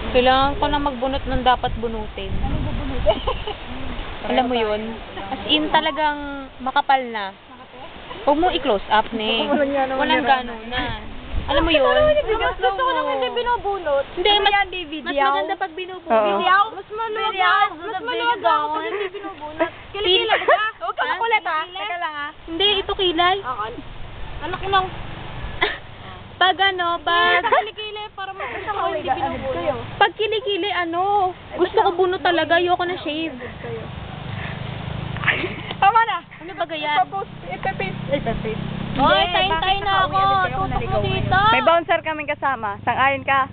Kailangan ko na magbunot ng dapat bunutin. Anong bubunutin? Alam mo yun? As in talagang makapal na. Huwag mo i-close up, ne. Walang gano'n na. Alam mo yun? Mas gusto ko naman hindi binubunot. Hindi, Ano mas, yan, baby? mas Diyaw? maganda pag binubunot. Oo. Mas maluwag ako. Mas maluwag ako pag hindi binubunot. Kilikila ba? Huwag ka makulit ha. Teka lang ha. Hindi, ito kilay. Anak ko nang... Pag ano, pag... Kilikili para makita ko hindi binubunot. Pag kilikili, ano, gusto ko bunot talaga, ayoko na shave. Tama na. Ano ba ganyan? Ipapaste. Oy, tayin-tayin na ako. Tutok mo dito. May bouncer kaming kasama. Sang-ayon ka?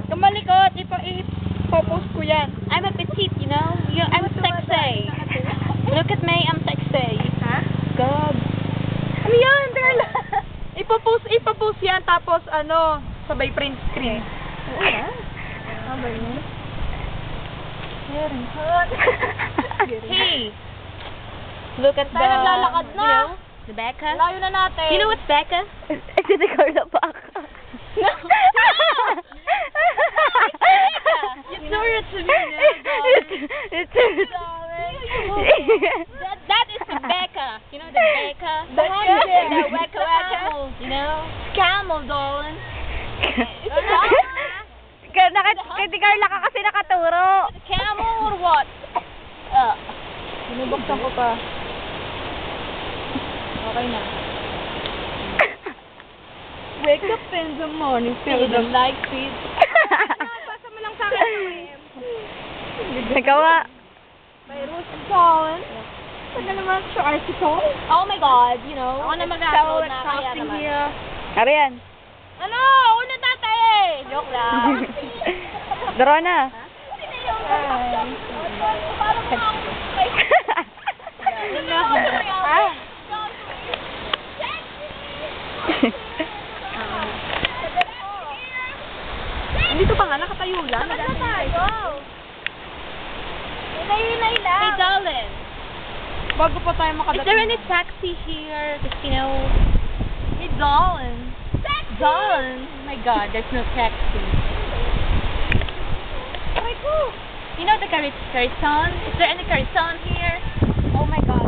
Kamalikot. Ipopost ko yan. I'm a petite, you know? I'm sexy. Look at me, I'm sexy. Ha? God. Ano yan? Teka lang. Ipapost yan. Tapos ano, sabay print screen. Ano ba yun? Hey, look at the, Tayo naglalakad na. you know, the Becca. Layo na natin. You know what's Becca? Si Carla pa ako. No. You threw it to me That is the Becca. You know the Becca? The handle. The weka, you know? Camel, darling. Kay Carla ka kasi nakaturo. Camel or what? Binubuksan ko pa. Okay na. Wake up in the morning, feel the light feed. Basa mo lang sa akin. Ikaw nga. By Rose Collins. Saan naman siya article? Oh my God, you know? Ako na mag-upload na kaya naman. Arian. Ano? Una dati! Joke lang. Daro na. Dito pa nga, nakatayo lang. Saan tayo? Inay lang. Hey, darling. Bago pa tayo Is makadating. there any taxi here? Just, you know... Hey, darling. Darling. Oh my God, there's no taxi. You know the Carison? Is there any Carison here? Oh my God.